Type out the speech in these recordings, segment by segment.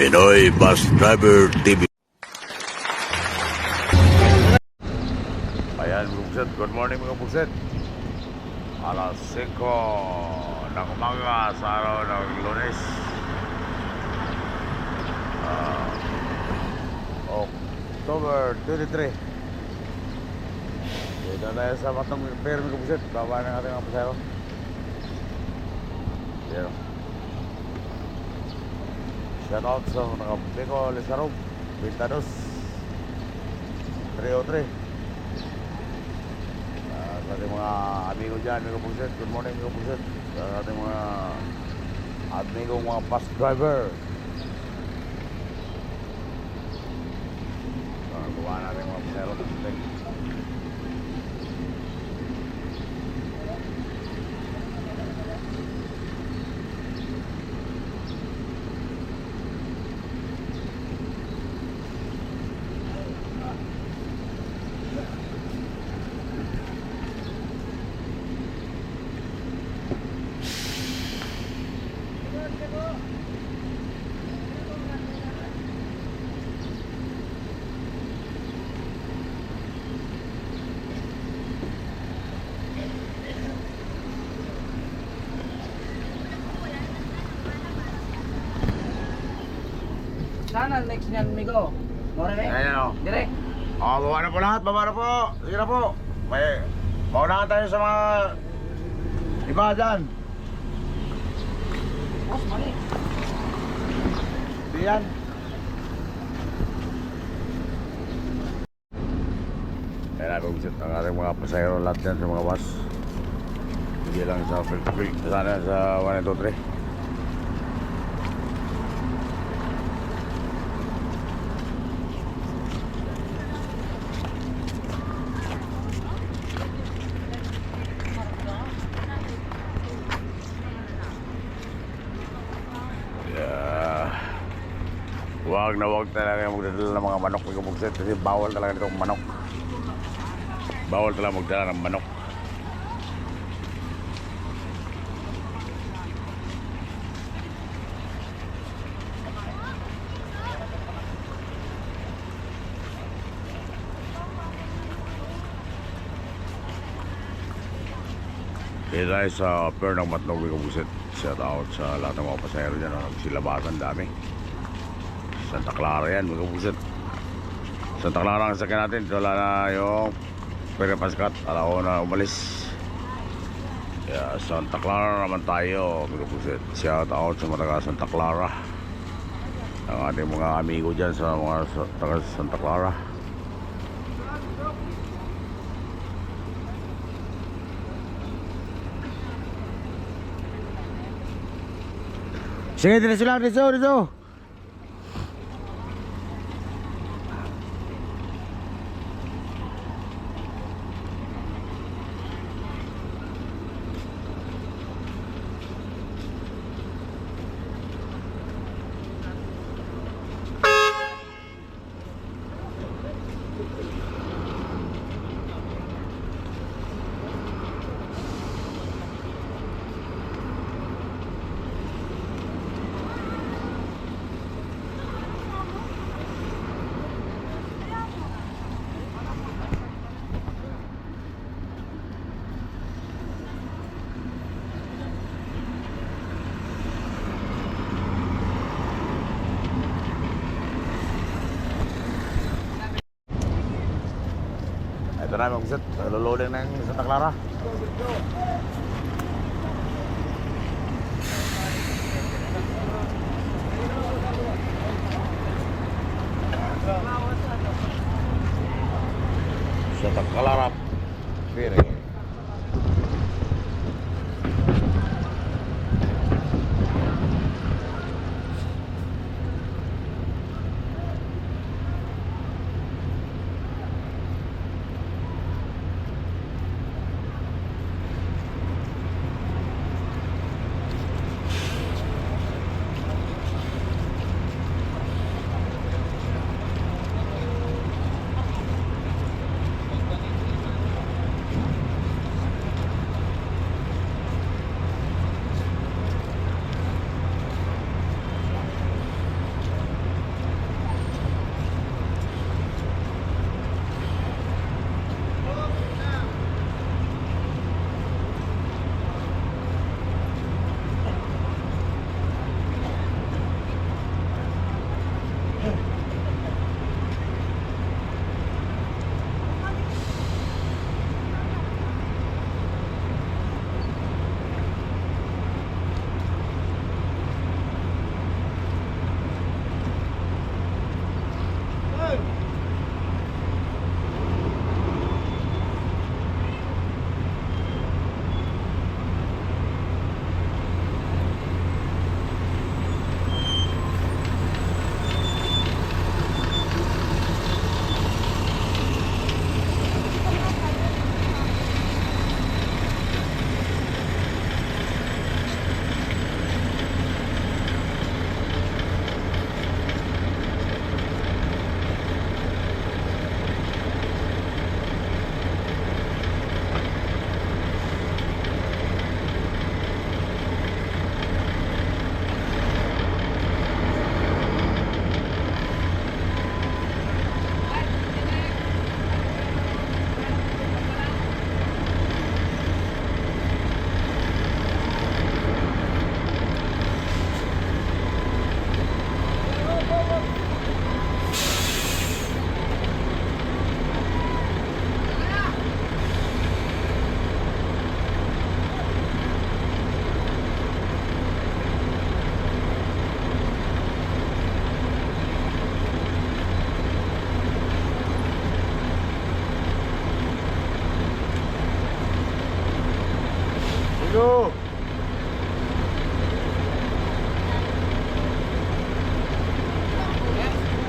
Pinoy Bus Driver TV. Ayan mga puset, good morning mga puset. Alas 5 ng umaga sa araw ng Lunes, October 23. Dito tayo sa Batong Pier mga puset. Baba ng ating mga pasero. Dito. Shout out sa mga Biko Lisarog, Pintados 303. Sa ating mga amigo dyan, mga puset. Good morning mga puset. Sa ating mga amigo mga bus driver. Gawa natin mga pasero. Sana next niyan, Migo. More na. Ayan o. Direk. Baba na po lahat, baba na po. Sige na po. May maunahan tayo sa mga iba dyan. Boss, mali. Diyan. Ayan na, pag-visit ang ating mga pasayro lahat dyan sa mga bus. Hindi lang sa Philippines, sana sa 1 and 2, 3. Huwag na huwag talaga magdadala ng mga manok ng kabugset kasi bawal talaga itong manok. Bawal talaga magdala ng manok. Dito tayo sa pier ng Matnog ng kabugset. Shout out sa lahat ng mga pasahero dyan. Nagsilabasan dami. Santa Clara yan mga puset. Santa Clara ang sakyan natin. Wala na yung Pere Pascat. Alauna umalis. Yeah, Santa Clara naman tayo mga puset. Shout out sa mga taga Santa Clara. Ang ating mga amigo dyan sa mga taga Santa Clara. Sige, dito lang, dito. Ito na mga puset, naluloding ng Santa Clara. Santa Clara Pier.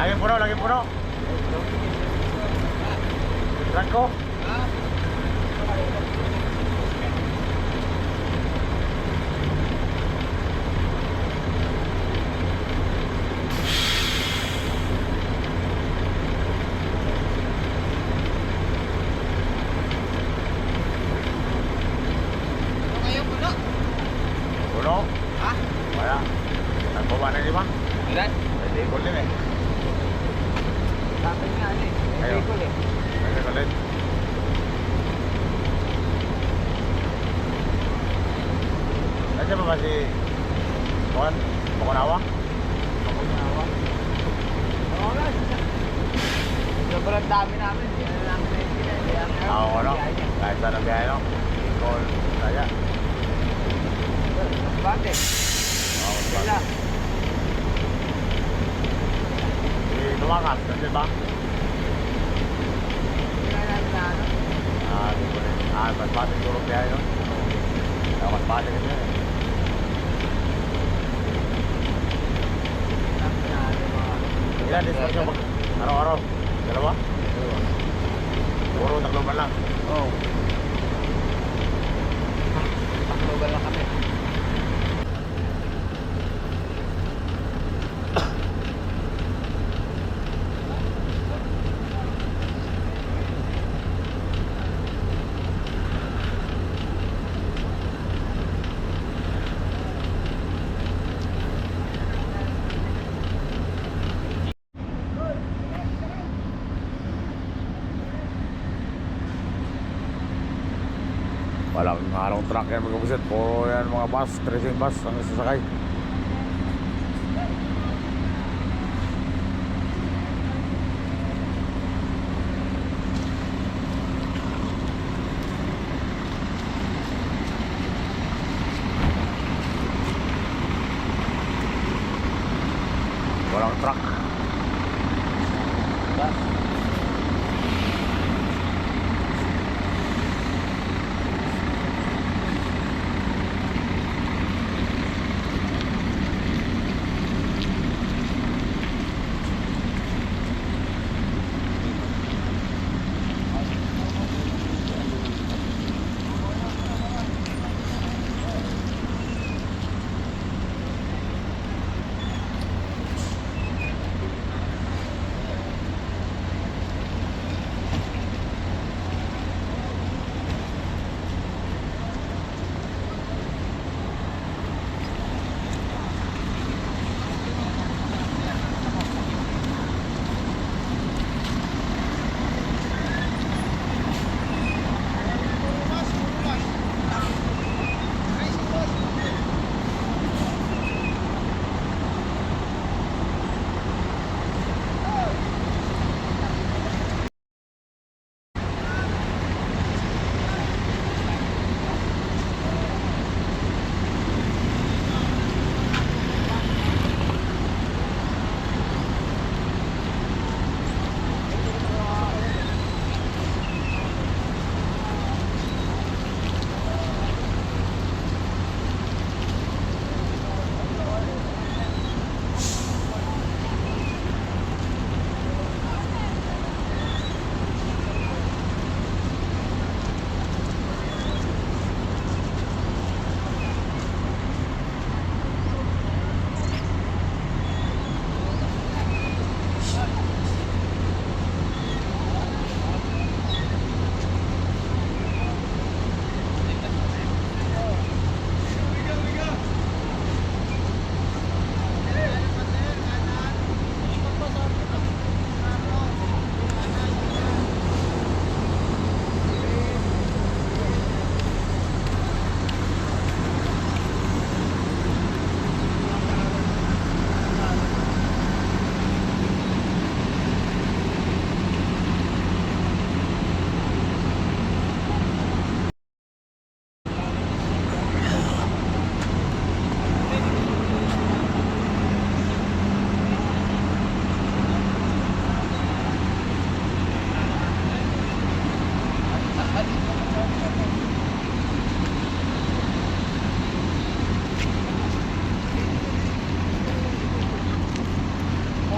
Laging puno, laging puno. Truck ko. Puno? Ha? Wala. Nagbaba na lima? Ilan? Hindi ko din eh. Sabi nga eh. Ayaw. Hindi ko eh. May kalit. Nandiyan ba ba si Juan? Bakunawa? Nakunawa. Oo nga. Sobrang dami namin. Hindi na namin naintindihan. Oo, ano? Kahit saan ang biyahe, no? Call, kaya. Bakit? Oo, Wala. Si Lumakas, nandiyan ba? Hindi na namin na ano. Di ko rin. Mas pati siguro biyahe, no? Mas pati kasi yun eh. Sabi na ano mga... Ilan dispatch yung araw-araw? Dalawa? Puro takloban lang. Oo. Takloban lang kami. Walang harong truck yan mga kabusit. Puro yan mga bus, tracing bus ang sasakay. Walang truck.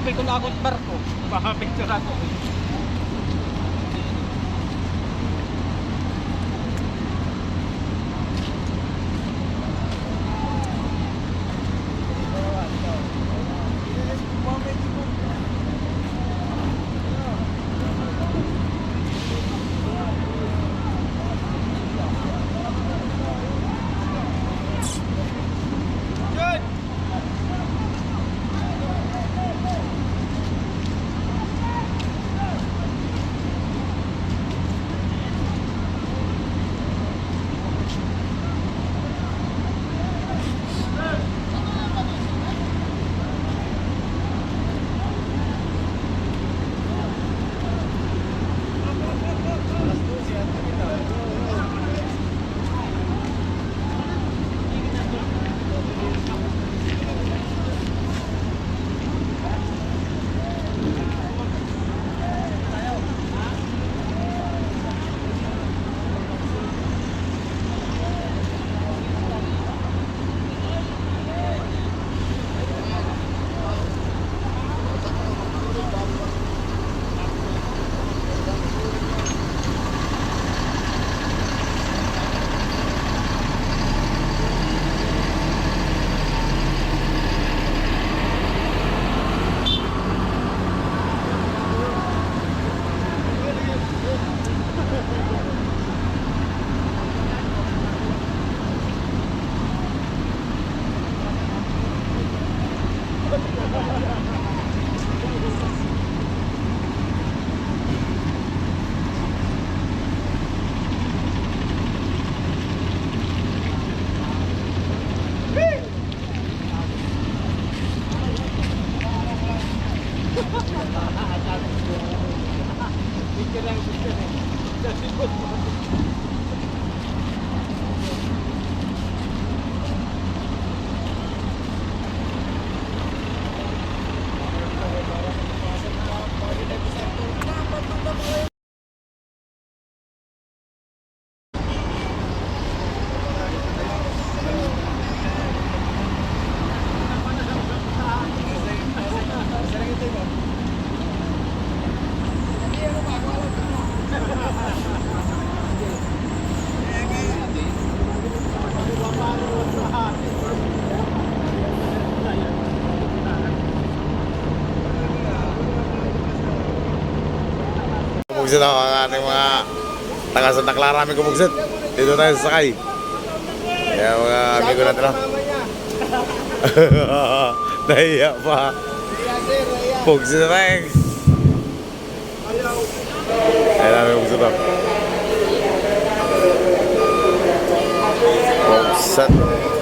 may kulagot barko. Baka picture ako. Kumugsit ako ang ating mga taga Santa Clara aming kumugsit. Dito tayo sa sakay. Kaya mga amigo natin na. Nahiya pa. Kumugsit na tayo. Ayan namin kumugsit ako. Kumugsit.